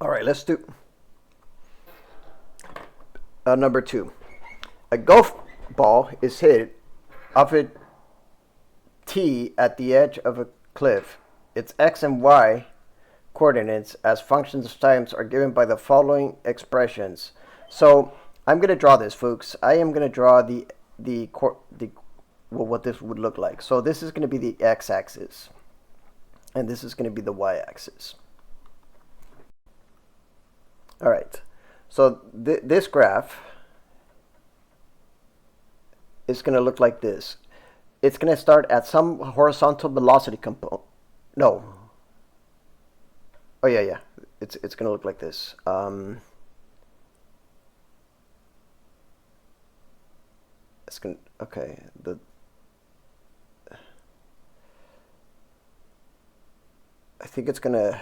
All right, let's do number 2. A golf ball is hit off a tee at the edge of a cliff. Its x and y coordinates as functions of times are given by the following expressions. So I'm going to draw this, folks. I am going to draw what this would look like. So this is going to be the x-axis, and this is going to be the y-axis. All right. So this graph is going to look like this. It's going to start at some horizontal velocity component. No. Oh yeah. It's going to look like this. It's going okay. I think it's going to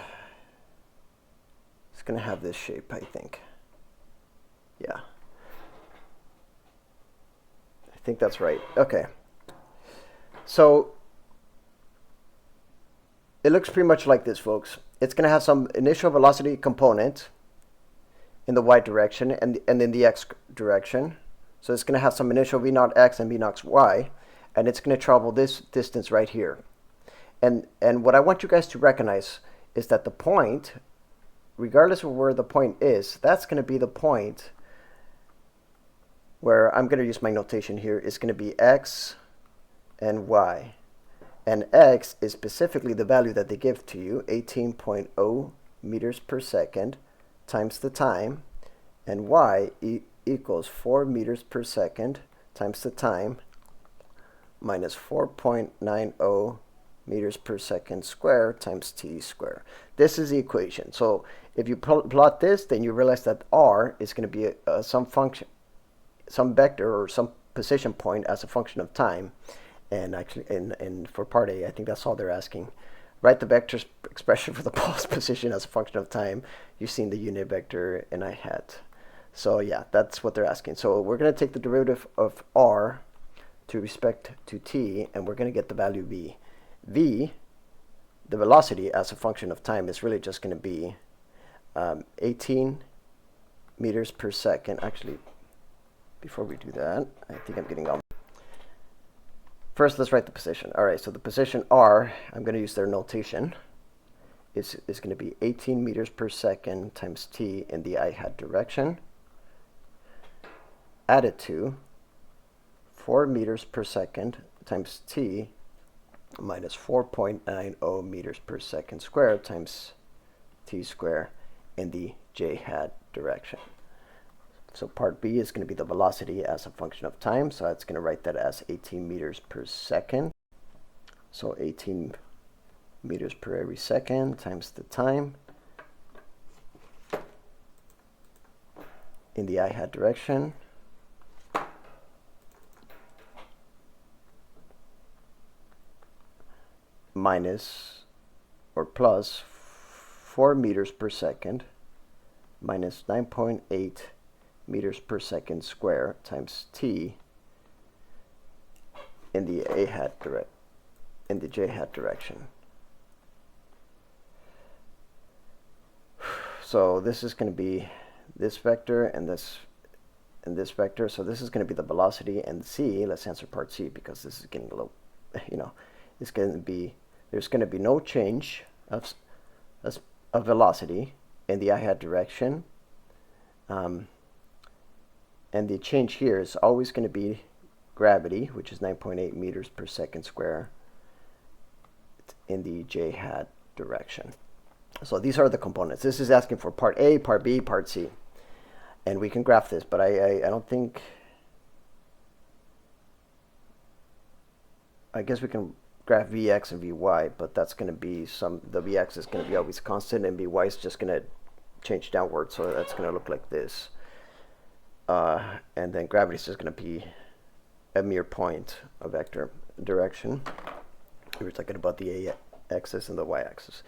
have this shape, I think. Yeah. I think that's right. Okay. So it looks pretty much like this, folks. It's going to have some initial velocity component in the y direction and in the x direction. So it's going to have some initial v naught x and v naught y, and it's going to travel this distance right here. And what I want you guys to recognize is that the point, regardless of where the point is, that's going to be the point where I'm going to use my notation here. It's going to be x and y. And x is specifically the value that they give to you, 18.0 meters per second times the time, and y equals 4 meters per second times the time minus 4.90 meters per second square times t square. This is the equation. So if you plot this, then you realize that r is going to be some function, some vector or some position point as a function of time. And actually, and for part A, I think that's all they're asking. Write the vector expression for the ball's position as a function of time using the unit vector and I hat. So yeah, that's what they're asking. So we're going to take the derivative of r to respect to t, and we're going to get the value v. V, the velocity as a function of time, is really just going to be 18 meters per second. Actually, before we do that, I think I'm getting on. First, let's write the position. All right, so the position r, I'm going to use their notation, is going to be 18 meters per second times t in the I hat direction, added to 4 meters per second times t minus 4.90 meters per second squared times t squared in the j hat direction. So part B is going to be the velocity as a function of time. So it's going to write that as 18 meters per second. So 18 meters per every second times the time in the I hat direction minus or plus 4 meters per second minus 9.8 meters per second square times t in the j hat direction. So this is going to be this vector and this vector. So this is going to be the velocity, and c, let's answer part C because this is getting a little, it's going to be, there's going to be no change of velocity in the I hat direction. And the change here is always going to be gravity, which is 9.8 meters per second square in the j hat direction. So these are the components. This is asking for part A, part B, part C. And we can graph this, but I don't think, I guess we can graph Vx and Vy, but that's going to be the Vx is going to be always constant and Vy is just going to change downward. So that's going to look like this. And then gravity is just going to be a mere point, a vector direction. We were talking about the a-axis and the y-axis.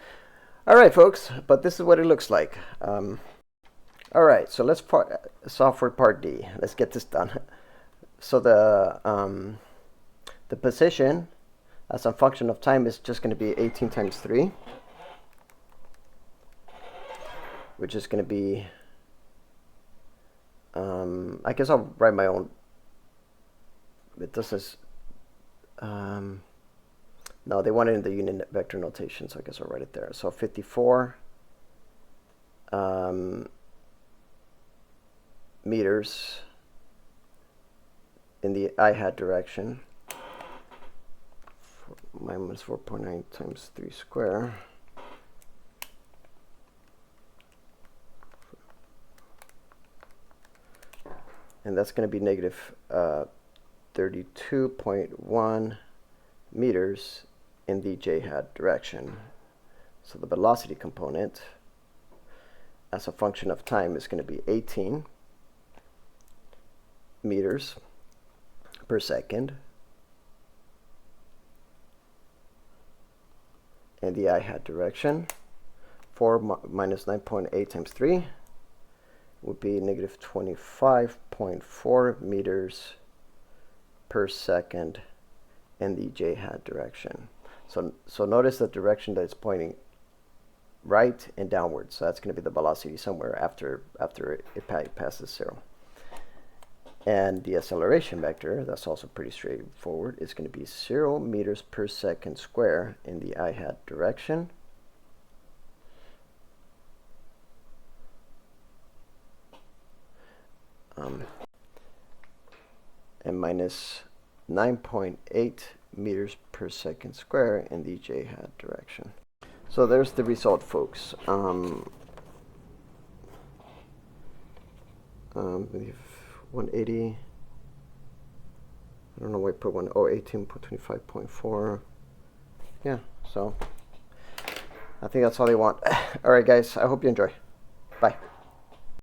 All right, folks, but this is what it looks like. All right, so let's solve for part D. Let's get this done. So the position as a function of time is just going to be 18 times 3. which is going to be, I guess I'll write my own. This is, no, they want it in the unit vector notation, so I guess I'll write it there. So 54 meters in the I-hat direction, minus 4.9 times 3 square. And that's going to be negative 32.1 meters in the j-hat direction. So the velocity component as a function of time is going to be 18 meters per second in the I-hat direction. 4 minus 9.8 times 3 would be negative 25.4 meters per second in the j-hat direction. So notice the direction that it's pointing right and downward. So that's going to be the velocity somewhere after it passes 0. And the acceleration vector, that's also pretty straightforward, is going to be 0 meters per second square in the I-hat direction. And minus 9.8 meters per second square in the j-hat direction. So there's the result, folks. We have 180. I don't know why I put 18.25.4. Yeah, so I think that's all they want. All right, guys, I hope you enjoy. Bye.